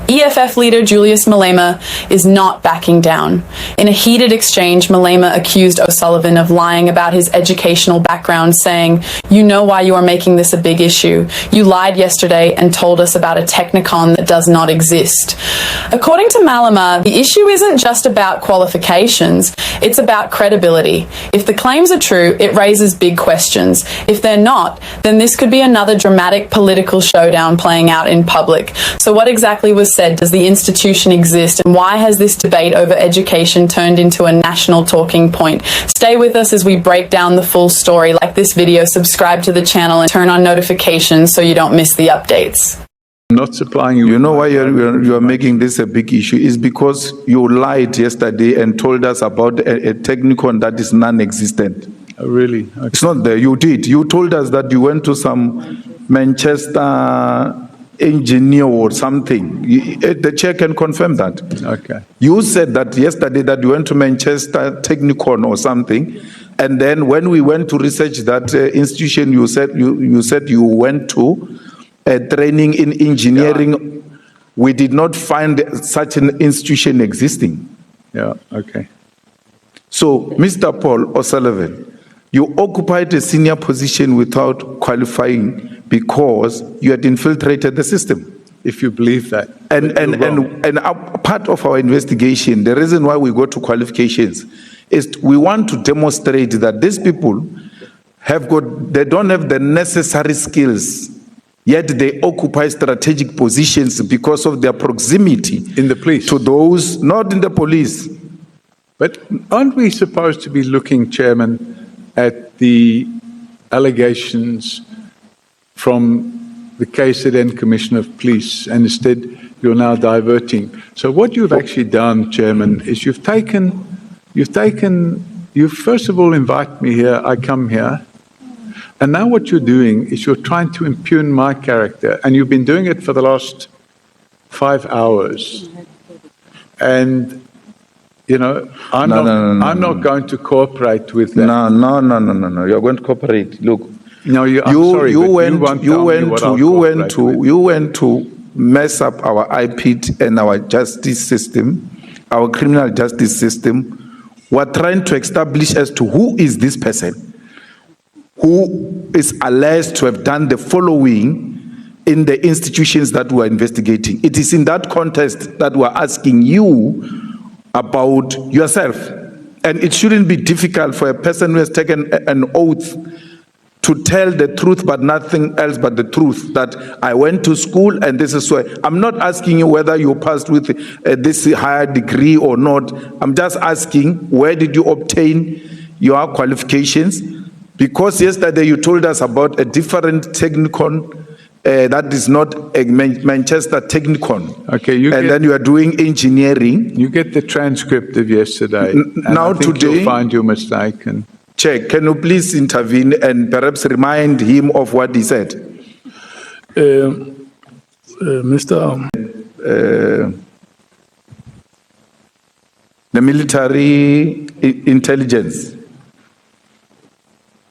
EFF leader Julius Malema is not backing down. In a heated exchange, Malema accused O'Sullivan of lying about his educational background, saying, "You know why you are making this a big issue. You lied yesterday and told us about a technicon that does not exist." According to Malema, the issue isn't just about qualifications, it's about credibility. If the claims are true, it raises big questions. If they're not, then this could be another dramatic political showdown playing out in public. So what exactly was said? Does the institution exist? And why has this debate over education turned into a national talking point? Stay with us as we break down the full story. Like this video, subscribe to the channel and turn on notifications so you don't miss the updates. Not supplying you. You know why you're making this a big issue is because you lied yesterday and told us about a technicon that is non-existent. Oh, really? Okay. It's not there. You did. You told us that you went to some Manchester engineer or something. The chair can confirm that. Okay. You said that yesterday that you went to Manchester Technicon or something, and then when we went to research that institution, you said you went to a training in engineering. Yeah. We did not find such an institution existing. Yeah. Okay. So, Mr. Paul O'Sullivan, you occupied a senior position without qualifying because you had infiltrated the system. If you believe that. And part of our investigation, the reason why we go to qualifications is we want to demonstrate that these people they don't have the necessary skills, yet they occupy strategic positions because of their proximity in the police to those not in the police. But aren't we supposed to be looking, Chairman, at the allegations from the KZN Commissioner of Police, and instead you're now diverting? So what you've actually done, Chairman, is you first of all invite me here, I come here, and now what you're doing is you're trying to impugn my character, and you've been doing it for the last 5 hours. And you know, I'm not going to cooperate with that. No. You're going to cooperate. Look, no, you went to mess up our IPT and our justice system, our criminal justice system. We're trying to establish as to who is this person, who is alleged to have done the following in the institutions that we're investigating. It is in that context that we're asking you about yourself. And it shouldn't be difficult for a person who has taken an oath to tell the truth, but nothing else but the truth, that I went to school and this is why. I'm not asking you whether you passed with this higher degree or not. I'm just asking, where did you obtain your qualifications? Because yesterday you told us about a different technicon that is not a Manchester Technicon. Okay, then you are doing engineering. You get the transcript of yesterday. Now today, you'll find your mistake. And Chair, can you please intervene and perhaps remind him of what he said? The military intelligence.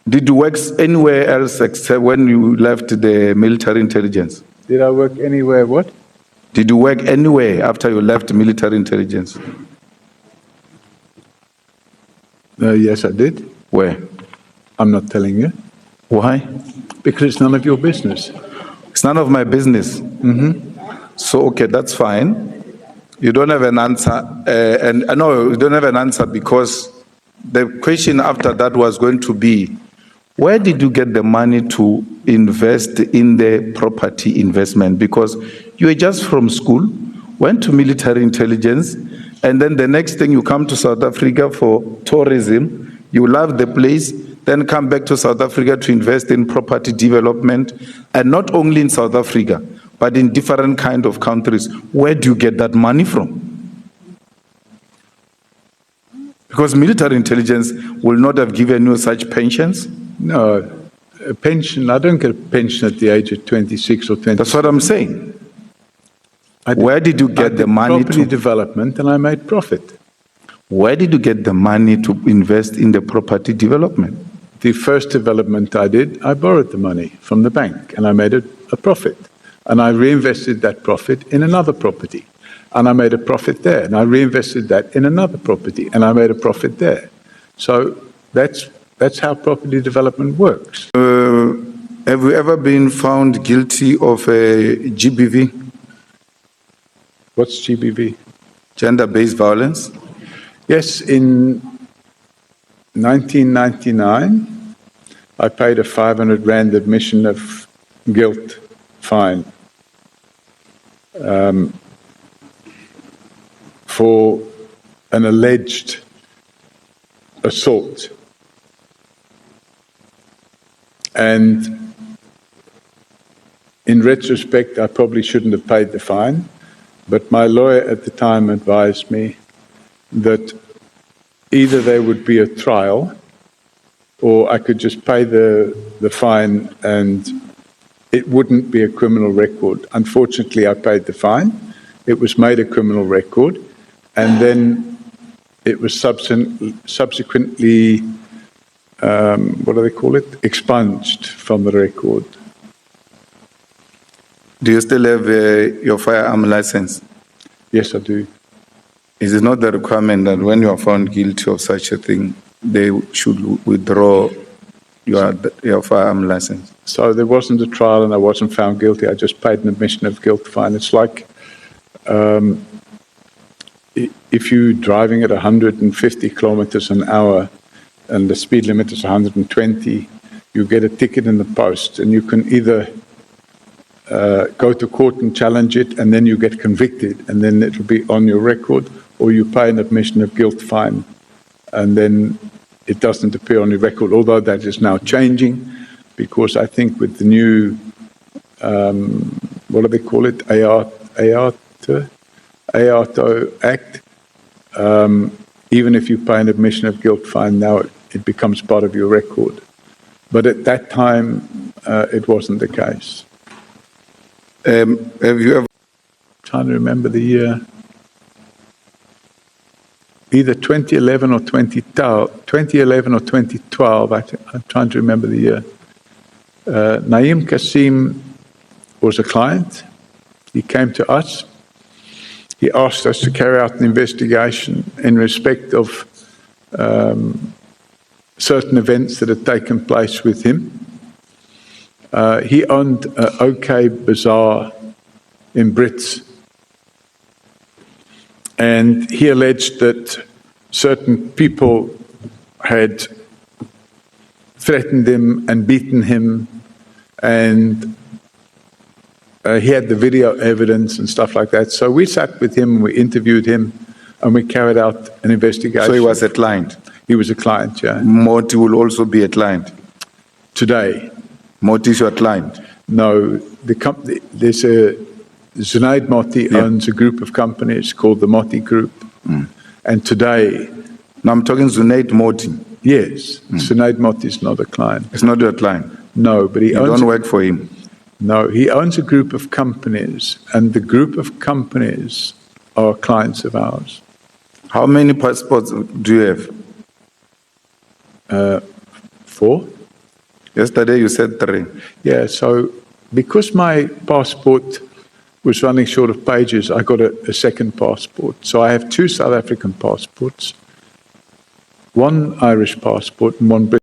Did you work anywhere else except when you left the military intelligence? Did I work anywhere what? Did you work anywhere after you left military intelligence? Yes, I did. Where? I'm not telling you. Why? Because it's none of your business. It's none of my business. Mm-hmm. So, okay, that's fine. You don't have an answer. No, you don't have an answer because the question after that was going to be, where did you get the money to invest in the property investment? Because you were just from school, went to military intelligence, and then the next thing you come to South Africa for tourism, you love the place, then come back to South Africa to invest in property development, and not only in South Africa, but in different kind of countries. Where do you get that money from? Because military intelligence will not have given you such pensions. No, a pension, I don't get a pension at the age of 26 or 20. That's what I'm saying. Where did you get the money property development, and I made profit. Where did you get the money to invest in the property development? The first development I did, I borrowed the money from the bank, and I made a profit. and I reinvested that profit in another property, and I made a profit there, and I reinvested that in another property, and I made a profit there. So that's how property development works. Have you ever been found guilty of a GBV, What's GBV? gender-based violence? Yes, in 1999, I paid a 500 Rand admission of guilt fine for an alleged assault. And in retrospect, I probably shouldn't have paid the fine, but my lawyer at the time advised me that either there would be a trial or I could just pay the fine and it wouldn't be a criminal record. Unfortunately, I paid the fine. It was made a criminal record, and then it was subsequently, what do they call it? Expunged from the record. Do you still have your firearm license? Yes, I do. Is it not the requirement that when you are found guilty of such a thing, they should withdraw your firearm license? So there wasn't a trial and I wasn't found guilty. I just paid an admission of guilt fine. It's like if you're driving at 150 kilometers an hour and the speed limit is 120, you get a ticket in the post, and you can either go to court and challenge it, and then you get convicted, and then it'll be on your record, or you pay an admission of guilt fine, and then it doesn't appear on your record, although that is now changing, because I think with the new, what do they call it, AARTO Act, even if you pay an admission of guilt fine, now it becomes part of your record. But at that time, it wasn't the case. Have you ever... Trying to remember the year. Either 2011 or 2012. I'm trying to remember the year. Naeem Kasim was a client. He came to us. He asked us to carry out an investigation in respect of certain events that had taken place with him. He owned an OK Bazaar in Brits, and he alleged that certain people had threatened him and beaten him, and he had the video evidence and stuff like that. So we sat with him, we interviewed him, and we carried out an investigation. So he was a client? He was a client, yeah. Moti will also be a client? Today. Moti is your client? No, there's a Zunaid Moti owns a group of companies called the Moti Group, and today. Now I'm talking Zunaid Moti. Yes, Zunaid Moti is not a client. It's not your client. No, but he owns. You don't work for him. No, he owns a group of companies, and the group of companies are clients of ours. How many passports do you have? 4. Yesterday you said 3. Yeah, so because my passport was running short of pages, I got a second passport. So I have 2 South African passports, 1 Irish passport and 1 British.